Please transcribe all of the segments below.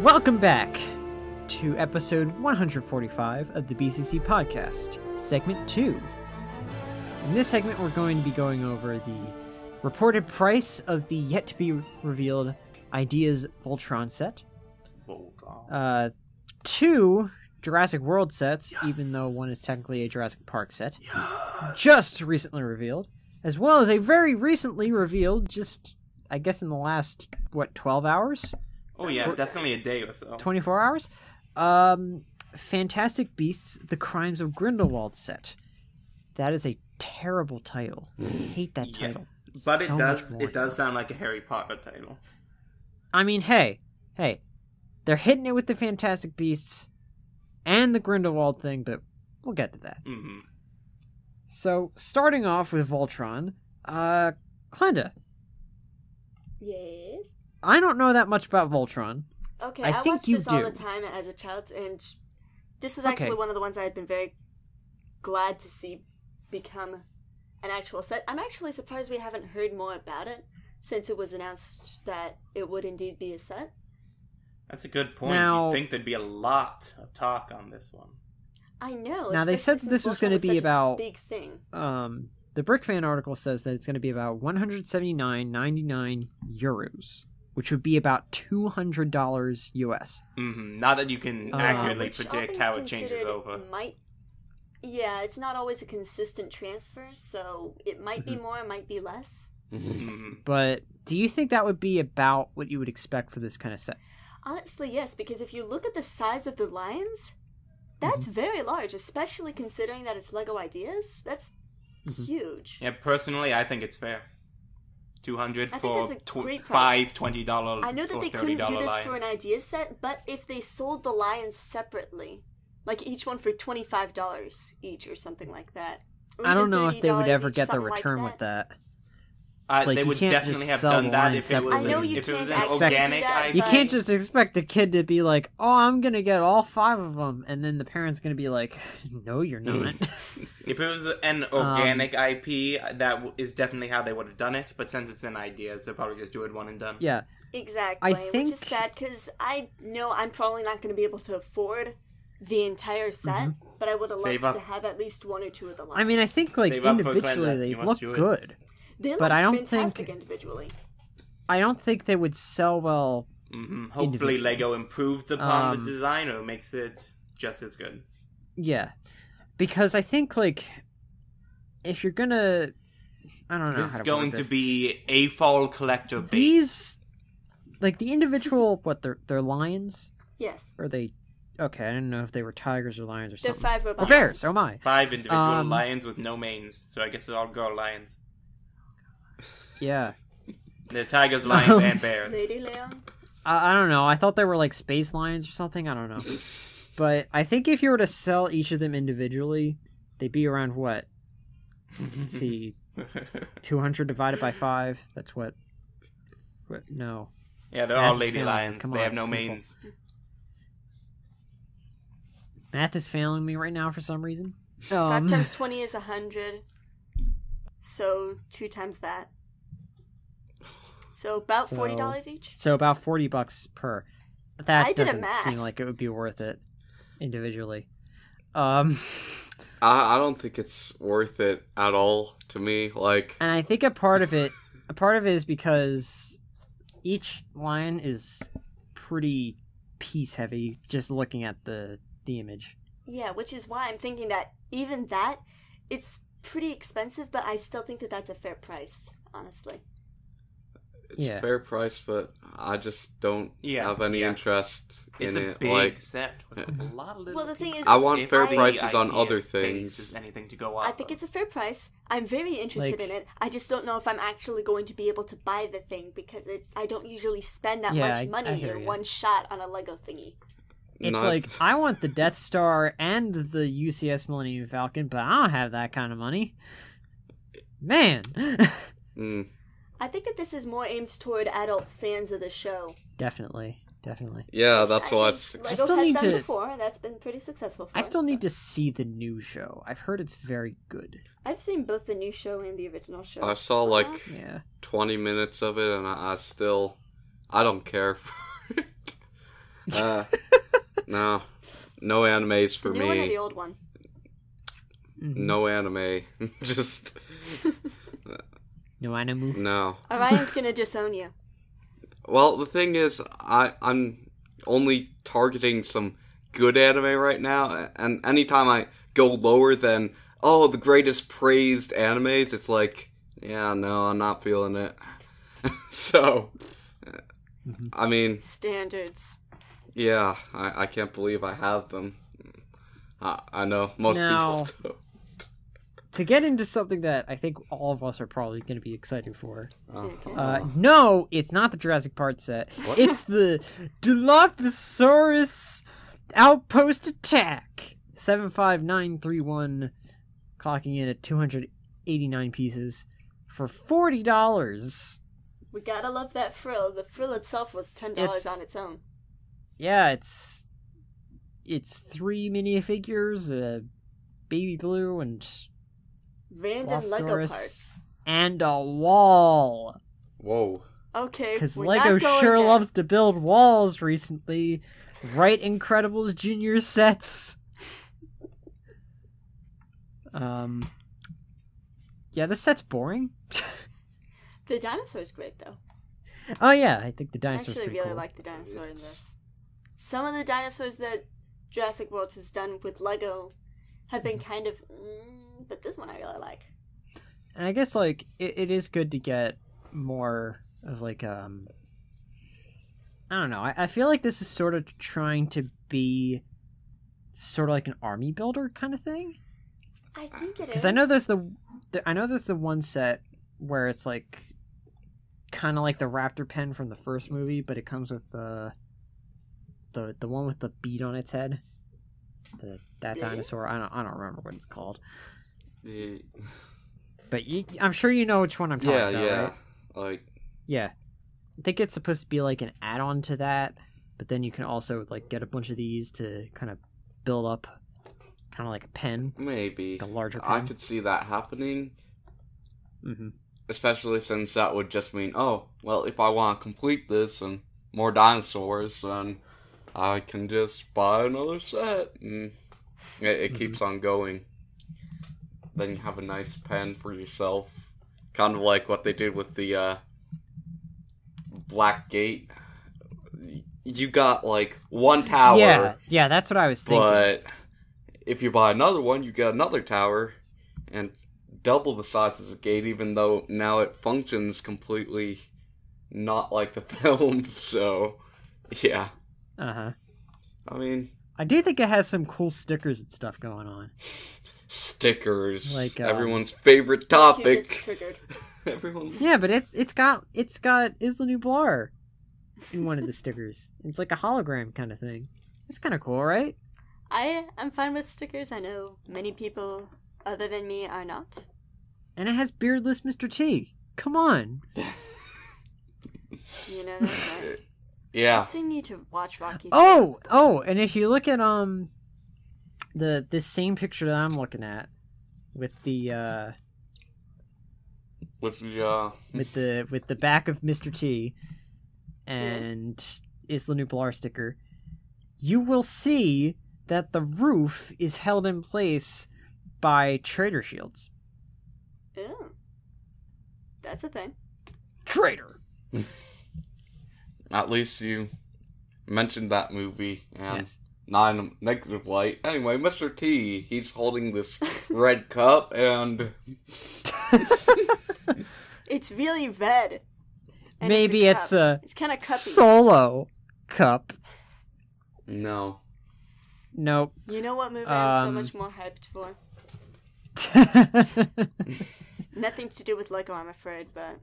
Welcome back to episode 145 of the BCC Podcast, segment 2. In this segment, we're going to be going over the reported price of the yet-to-be-revealed Ideas Voltron set. Voltron. 2 Jurassic World sets, even though one is technically a Jurassic Park set, just recently revealed, as well as a very recently revealed, just, I guess in the last, 12 hours? Oh yeah, definitely a day or so. 24 hours? Fantastic Beasts, The Crimes of Grindewald set. That is a terrible title. I hate that title. But it does sound like a Harry Potter title. I mean, hey, they're hitting it with the Fantastic Beasts and the Grindelwald thing, but we'll get to that. Mm-hmm. So, starting off with Voltron, Glenda. Yes? I don't know that much about Voltron. Okay, I think watched you this all do. the time as a child, and this was actually one of the ones I had been very glad to see become an actual set. I'm actually surprised we haven't heard more about it since it was announced that it would indeed be a set. That's a good point. Now, you'd think there'd be a lot of talk on this one. I know. Now, they said this was going to be about... big thing. The BrickFan article says that it's going to be about €179.99, which would be about $200 US. Mm-hmm. Not that you can accurately predict how it changes over. Yeah, it's not always a consistent transfer, so it might be more, it might be less. Mm-hmm. But do you think that would be about what you would expect for this kind of set? Honestly, yes, because if you look at the size of the lions, that's very large, especially considering that it's LEGO Ideas. That's huge. Yeah, personally, I think it's fair. $200 for $5 $20 I know that they couldn't do this for an Ideas set, but if they sold the lions separately, like each one for $25 each or something like that. I don't know if they would ever get the return with that. They would definitely have done that if it was an organic IP. You can't just expect the kid to be like, oh, I'm going to get all 5 of them, and then the parent's going to be like, no, you're not. If it was an organic IP, that is definitely how they would have done it, but since it's an Ideas, they'll probably just do it one and done. Yeah. Exactly, which is sad, because I know I'm probably not going to be able to afford the entire set, but I would have loved to have at least 1 or 2 of the lions. I mean, I think, like, individually they look good. They look fantastic individually. I don't think they would sell well. Hopefully, LEGO improves upon the design or makes it just as good. Yeah, because I think like if you're gonna, I don't know. This is going to be a fall collector base. These, like the individual, they're lions. Yes. Or they? Okay, I didn't know if they were tigers or lions or something. They're 5 robots. Or bears. Oh my. 5 individual lions with no manes, so I guess it's all girl lions. Yeah. They're tigers, lions, and bears. Lady Leon? I don't know. I thought they were like space lions or something. I don't know. But I think if you were to sell each of them individually, they'd be around what? Let's see. 200 divided by 5. That's what? No. Yeah, they're all lady lions. They have no manes. Math is failing me right now for some reason. 5 times 20 is 100. So 2 times that. So about $40 each? So about $40 per. That doesn't math. seem like it would be worth it individually. I don't think it's worth it at all to me. And I think a part of it is because each line is pretty piece heavy just looking at the image. Yeah, which is why I'm thinking that even that, it's pretty expensive, but I still think that that's a fair price, honestly. It's a fair price, but I just don't have any interest in it. It's a big set with a lot of little the thing is, I want fair prices on other things. Anything to go off I think it's a fair price. I'm very interested in it. I just don't know if I'm actually going to be able to buy the thing because I don't usually spend that much money in one shot on a Lego thingy. It's like, I want the Death Star and the UCS Millennium Falcon, but I don't have that kind of money. Man. I think that this is more aimed toward adult fans of the show. Definitely. Yeah, that's what LEGO has done before, and that's been pretty successful for us. I still need to see the new show. I've heard it's very good. I've seen both the new show and the original show. I saw 20 minutes of it, and I don't care for it. No animes for the me. New one or the old one? No anime. Just no anime. No. Orion's gonna disown you. Well, the thing is, I'm only targeting some good anime right now, and anytime I go lower than the greatest praised animes, it's like, yeah, no, I'm not feeling it. So, I mean, standards. Yeah, I can't believe I have them. I know most people do. To get into something that I think all of us are probably going to be excited for. No, it's not the Jurassic Park set. What? It's the Dilophosaurus Outpost Attack. 75931, clocking in at 289 pieces for $40. We gotta love that frill. The frill itself was $10 on its own. Yeah, it's 3 minifigures, baby blue and random Lego parts, and a wall. Whoa. Okay, because Lego sure loves to build walls recently. Right, Incredibles Junior sets. Yeah, this set's boring. The dinosaur's great though. Oh yeah, I think the dinosaur's I actually pretty really cool. like the dinosaur in this. Some of the dinosaurs that Jurassic World has done with Lego have been kind of, but this one I really like. And I guess like it is good to get more of like I don't know. I feel like this is sort of trying to be sort of like an army builder kind of thing. I think it is. Because I know there's the one set where it's like kind of like the raptor pen from the first movie, but it comes with the one with the bead on its head. That dinosaur. I don't remember what it's called. But I'm sure you know which one I'm talking about. Yeah, right? Yeah. I think it's supposed to be like an add-on to that, but then you can also like get a bunch of these to kind of build up kind of like a pen. Maybe. Like a larger pen. I could see that happening. Mm-hmm. Especially since that would just mean, if I want to complete this and more dinosaurs, then I can just buy another set. And it keeps on going. Then you have a nice pen for yourself. Kind of like what they did with the Black Gate. You got like one tower. Yeah, that's what I was thinking. But if you buy another one, you get another tower and double the size of the gate, even though now it functions completely not like the film. So, yeah. Uh-huh. I mean, I do think it has some cool stickers and stuff going on. Stickers, like everyone's favorite topic. Everyone. Yeah, but it's got Isla Nublar in one of the stickers. It's like a hologram kind of thing. It's kind of cool, right? I'm fine with stickers. I know many people other than me are not. And it has beardless Mr. T. Come on. You know that's right. Yeah. I still need to watch Rocky. Oh, and if you look at this same picture that I'm looking at with the with the back of Mr. T and Isla Nublar sticker, you will see that the roof is held in place by trader shields. Oh. That's a thing. Traitor. At least you mentioned that movie, and not in a negative light. Anyway, Mr. T, he's holding this red cup, and it's really red. And maybe it's kind of cuppy. Solo cup. No. Nope. You know what movie I'm so much more hyped for? Nothing to do with Lego, I'm afraid, but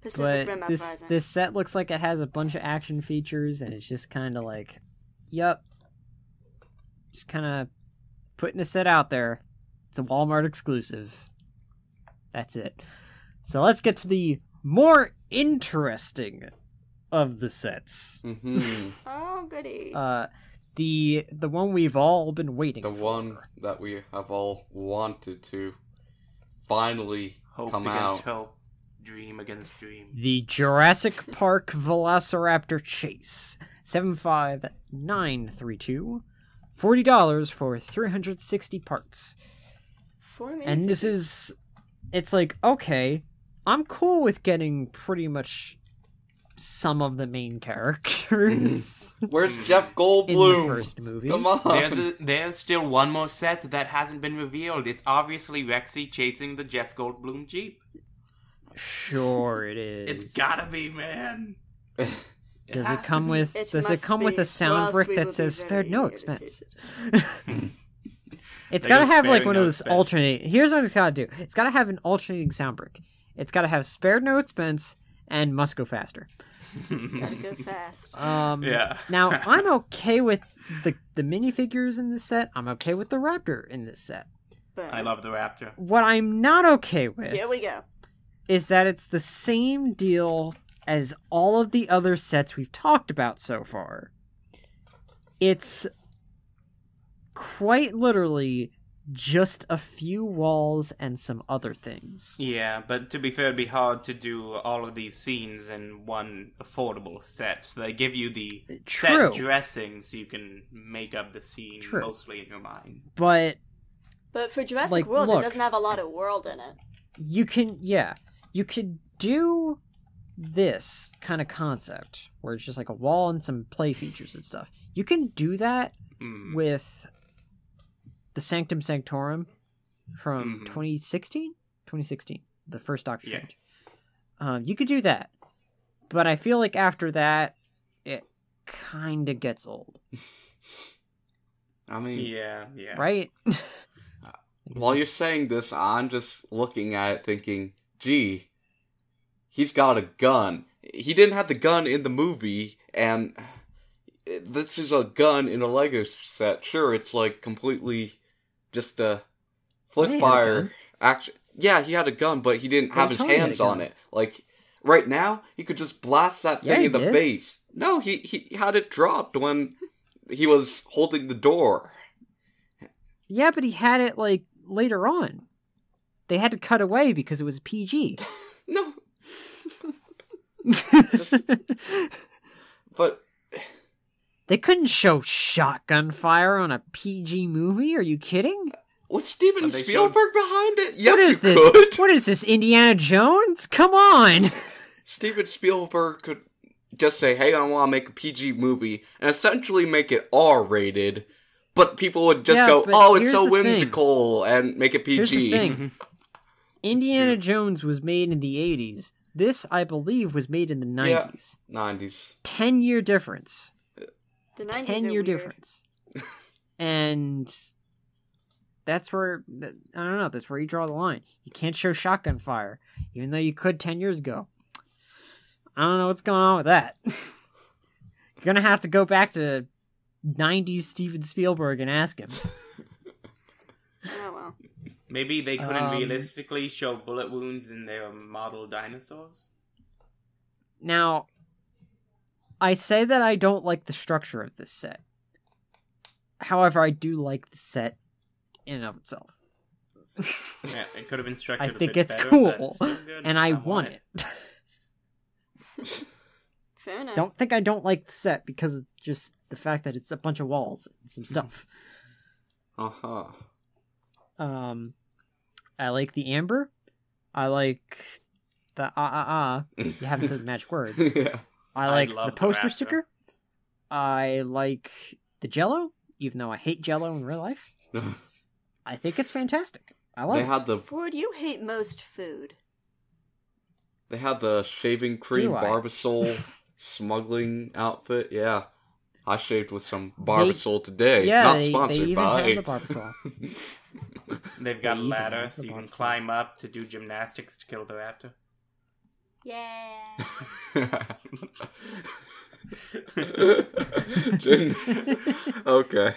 Pacific Rim Uprising. This set looks like it has a bunch of action features, and it's just kind of like, yep, just kind of putting a set out there. It's a Walmart exclusive. That's it. So let's get to the more interesting of the sets. Mm-hmm. Oh, goody. The one we've all been waiting for. The one that we have all wanted to finally come out. Hope. Dream against dream. The Jurassic Park Velociraptor Chase. 75932. $40 for 360 parts. And this is... It's like, okay, I'm cool with getting pretty much some of the main characters. Where's Jeff Goldblum? In the first movie. Come on. There's still one more set that hasn't been revealed. It's obviously Rexy chasing the Jeff Goldblum Jeep. Sure it is. It's gotta be, man. Does it come with a sound brick that says spared no expense? It's gotta have like one of those alternate. Here's what it's gotta do. It's gotta have an alternating sound brick. It's gotta have spared no expense and must go faster. Gotta go fast. Yeah. Now I'm okay with the minifigures in this set. I'm okay with the Raptor in this set. But I love the Raptor. What I'm not okay with. Here we go. Is that it's the same deal as all of the other sets we've talked about so far. It's quite literally just a few walls and some other things. Yeah, but to be fair, it'd be hard to do all of these scenes in one affordable set. So they give you the set dressing so you can make up the scene mostly in your mind. But for Jurassic World, it doesn't have a lot of world in it. You could do this kind of concept where it's just like a wall and some play features and stuff. You can do that with the Sanctum Sanctorum from 2016, the first Doctor Strange. You could do that, but I feel like after that, it kind of gets old. I mean, yeah, right. While you're saying this, I'm just looking at it thinking, gee, he's got a gun. He didn't have the gun in the movie, and this is a gun in a LEGO set. Sure, it's like completely just a flip fire action. Yeah, he had a gun, but he didn't have his hands on it. Like, right now, he could just blast that thing in the face. No, he had it dropped when he was holding the door. Yeah, but he had it, like, later on. They had to cut away because it was PG. No. But they couldn't show shotgun fire on a PG movie? Are you kidding? Was Steven Spielberg behind it? Yes, you could. What is this, Indiana Jones? Come on! Steven Spielberg could just say, hey, I want to make a PG movie, and essentially make it R-rated, but people would just go, oh, it's so whimsical, and make it PG. Here's the thing. Indiana Jones was made in the 80s. This, I believe, was made in the 90s. Yeah, 90s. 10-year difference. The 90s 10-year difference. And that's where, I don't know, that's where you draw the line. You can't show shotgun fire, even though you could 10 years ago. I don't know what's going on with that. You're going to have to go back to 90s Steven Spielberg and ask him. Oh, well. Maybe they couldn't realistically show bullet wounds in their model dinosaurs? Now, I say that I don't like the structure of this set. However, I do like the set in and of itself. Yeah, it could have been structured I think a bit it's better, cool, good. and I want it. Fair enough. Don't think I don't like the set because of just the fact that it's a bunch of walls and some stuff. Uh-huh. I like the amber. I like the You haven't said the magic word. Yeah. I like the poster Raptor. sticker. I like the Jell-O, even though I hate Jell-O in real life. I think it's fantastic. I love it. Ford, you hate most food. They had the shaving cream Barbasol smuggling outfit. Yeah. I shaved with some Barbasol today. Yeah, Not they sponsored even by. have the Barbasol. They've got a ladder so you can climb up to do gymnastics to kill the raptor. Yeah. Okay.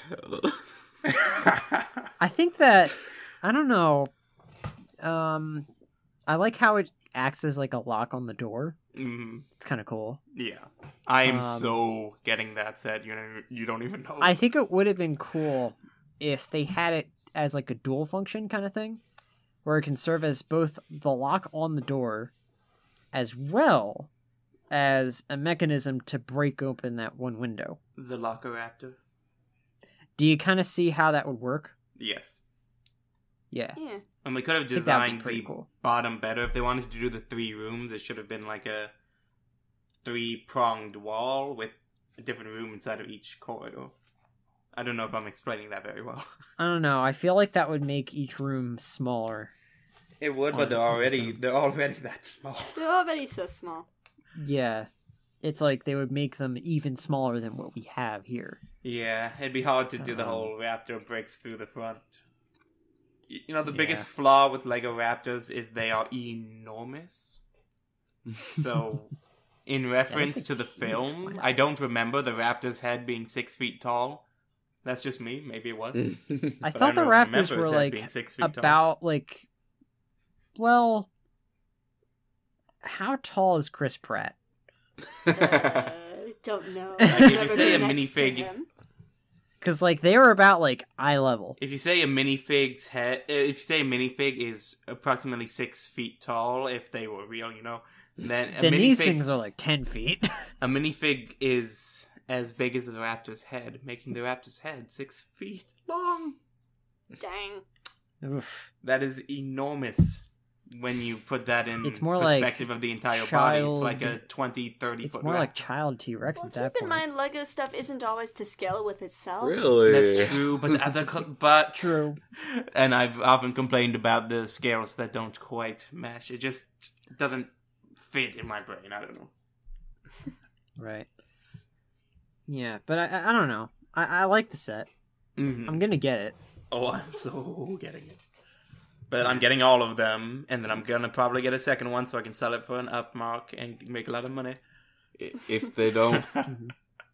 I think that, I don't know, I like how it acts as like a lock on the door. Mm-hmm. It's kind of cool. Yeah. I am so getting that set, you don't even know. I think it would have been cool if they had it as like a dual function kind of thing, where it can serve as both the lock on the door as well as a mechanism to break open that one window. The Locker Raptor. Do you kind of see how that would work? Yes. Yeah. And they could have designed the bottom better. If they wanted to do the 3 rooms, it should have been like a 3-pronged wall with a different room inside of each corridor. I don't know if I'm explaining that very well. I don't know. I feel like that would make each room smaller. It would, but they're already that small. They're already so small. Yeah. It's like they would make them even smaller than what we have here. Yeah, it'd be hard to do the whole raptor breaks through the front. You know, the biggest flaw with LEGO Raptors is they are enormous. So, in reference to the film, I don't remember the raptor's head being 6 feet tall. That's just me. Maybe it was. I thought the raptors were like about like, well, how tall is Chris Pratt? Don't know. Like if you say a minifig, because like they were about like eye level. If you say a minifig's head, if you say a minifig is approximately 6 feet tall, if they were real, you know, then these things are like 10 feet. A minifig is as big as the raptor's head, making the raptor's head 6 feet long. Dang. Oof. That is enormous. When you put that in it's more perspective like of the entire body, it's like a 20, 30 it's foot more raptor. like child T-Rex at that point. Keep in mind, LEGO stuff isn't always to scale with itself. Really? That's true, but true. And I've often complained about the scales that don't quite mesh. It just doesn't fit in my brain. I don't know. Right. Yeah, but I don't know. I like the set. Mm-hmm. I'm gonna get it. Oh, I'm so getting it. But I'm getting all of them, and then I'm gonna probably get a second one so I can sell it for an upmark and make a lot of money. If they don't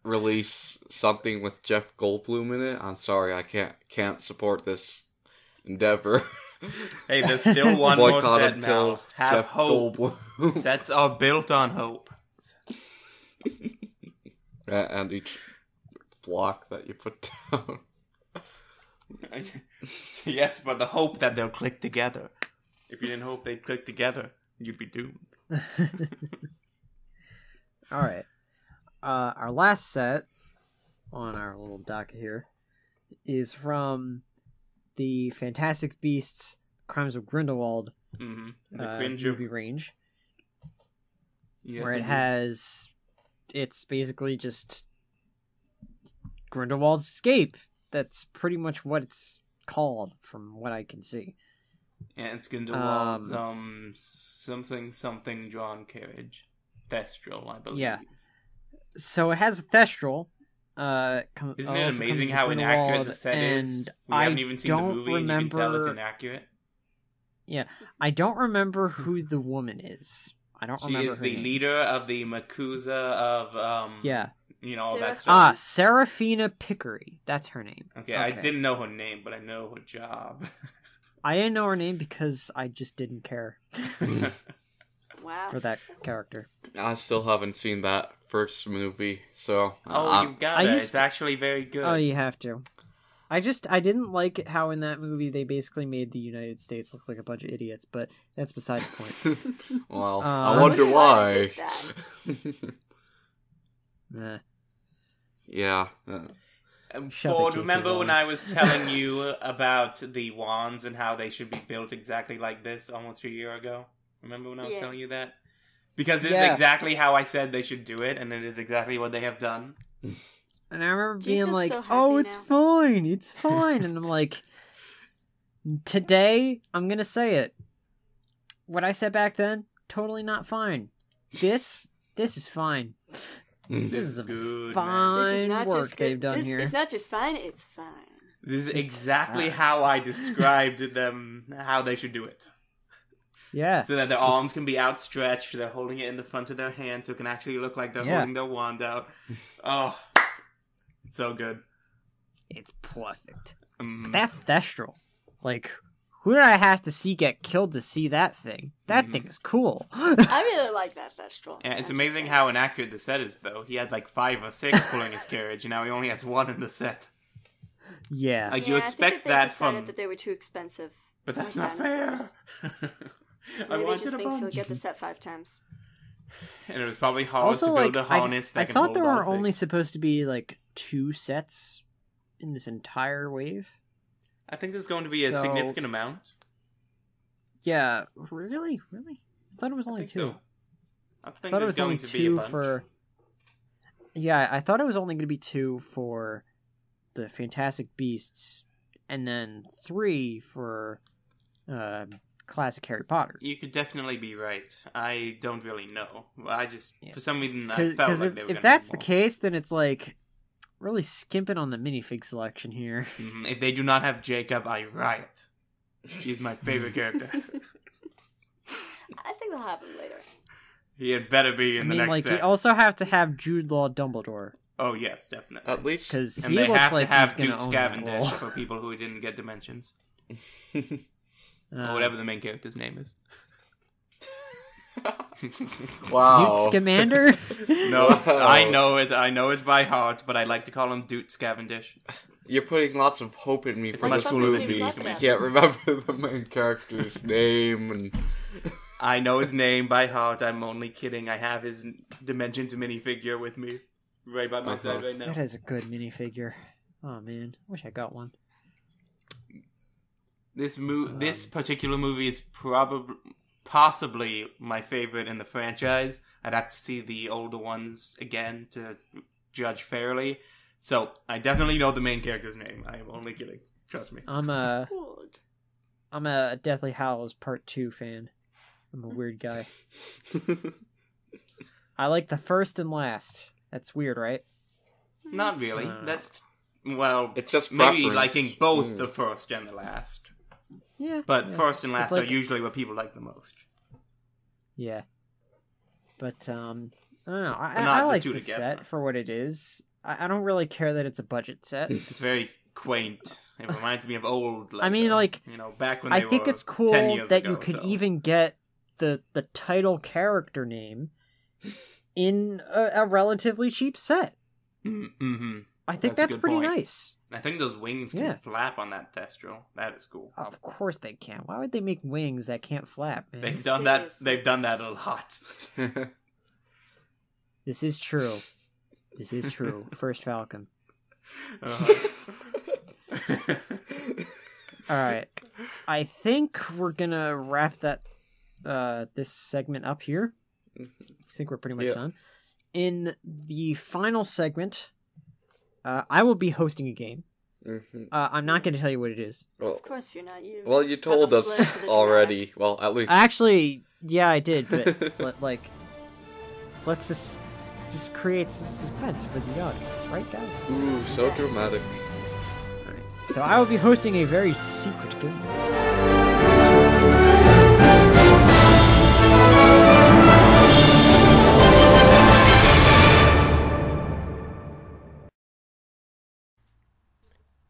release something with Jeff Goldblum in it, I'm sorry, I can't support this endeavor. Hey, there's still one more set now. Have Jeff hope. Goldblum. Sets are built on hope. And each block that you put down. Yes, but the hope that they'll click together. If you didn't hope they'd click together, you'd be doomed. Alright. Our last set on our little docket here is from the Fantastic Beasts Crimes of Grindewald movie range. Yes, where it's basically just Grindelwald's Escape. That's pretty much what it's called, from what I can see. Yeah, it's Grindelwald's something drawn carriage. Thestral, I believe. Yeah. So it has a Thestral. Isn't it amazing how inaccurate the set is? We haven't even seen the movie and you can tell it's inaccurate. Yeah. I don't remember who the woman is. I don't remember. She is the leader of the Makuza of yeah. You know, all that stuff. Serafina Pickery. That's her name. Okay, I didn't know her name, but I know her job. I didn't know her name because I just didn't care. Wow. For that character. I still haven't seen that first movie, so... you got it. It's actually very good. Oh, you have to. I didn't like it how in that movie they basically made the United States look like a bunch of idiots, but that's beside the point. Well, I wonder why. Yeah. Ford, remember when I was telling you about the wands and how they should be built exactly like this almost a year ago? Remember when I was telling you that? Because this is exactly how I said they should do it, and it is exactly what they have done. And I remember being like, it's fine, it's fine. And I'm like, today, I'm going to say it. What I said back then, totally not fine. This is fine. This is a good fine work they've done here. It's not just fine, it's fine. This is exactly how I described them, how they should do it. Yeah. So that their arms can be outstretched, they're holding it in the front of their hand, so it can actually look like they're holding their wand out. Oh, it's so good. It's perfect. That Thestral, like, who did I have to see get killed to see that thing? That thing is cool. I really like that Thestral. Yeah, it's amazing how inaccurate the set is, though. He had like 5 or 6 pulling his carriage, and now he only has 1 in the set. Yeah. Like, you expect that decided that they were too expensive. But that's not fair. Maybe he just thinks he'll get the set 5 times. And it was probably hard Also, to build like, a harness that I can thought hold there were all only six. supposed to be like 2 sets in this entire wave. I think there's going to be a So- significant amount. Yeah, really? I thought it was I only think 2. so. I I think thought it there's was going only to be a 2 bunch. for. Yeah, I thought it was only going to be 2 for the Fantastic Beasts, and then 3 for classic Harry Potter. You could definitely be right. I don't really know. I just, Yeah. for some reason, I felt Because like they were if gonna that's be the more. case, then it's like really skimping on the minifig selection here. If they do not have Jacob, I riot. He's my favorite character. I think they'll have him later. He had better be in the next like set. you also have to have Jude Law Dumbledore Oh, yes, definitely. At least. because And he they looks have like to have he's gonna Duke own that Cavendish role. for people who didn't get dimensions. Or Uh, whatever the main character's name is. Wow. Newt Scamander. No, Wow. I know it by heart, but I like to call him Duke Cavendish. You're putting lots of hope in me It's for much this cooler than movie. Duke You Scamander. can't remember the main character's name, and I know his name by heart. I'm only kidding. I have his Dimensions minifigure with me, right by my side right now. That is a good minifigure. Oh man, wish I got one. This particular movie is possibly my favorite in the franchise. I'd have to see the older ones again to judge fairly. So I definitely know the main character's name. I am only kidding. Trust me. I'm a Good. Deathly Hallows Part 2 fan. I'm a weird guy. I like the first and last. That's weird, right? Not really. Uh, That's it's just maybe preference. liking both Mm. the first and the last. Yeah. But yeah. first and last It's like- are usually what people like the most. Yeah. But I don't know. But I not the like two the together. set for what it is. I don't really care that it's a budget set. It's very quaint. It reminds me of old. I mean, like, back when I they think were it's cool 10 years that ago, you could so. even get the title character name in a relatively cheap set. Mm-hmm. I think That's a that's good pretty point. nice. I think those wings can Yeah. flap on that Thestral. That is cool. Of course they can. Why would they make wings that can't flap, man? They've done that. Seriously. They've done that a lot. This is true. This is true. First Falcon. Uh-huh. All right. I think we're gonna wrap that this segment up here. I think we're pretty much Yeah. done. In the final segment, I will be hosting a game. Mhm. I'm not going to tell you what it is. Well, Of course you're not. You. well, you told a us flair for the already. Well, at least. Actually, yeah, I did, but like, let's just create some suspense for the audience, right, guys? Ooh, so dramatic. All right. So I will be hosting a very secret game.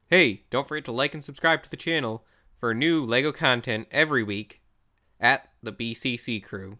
Hey, don't forget to like and subscribe to the channel for new LEGO content every week at the BCC Crew.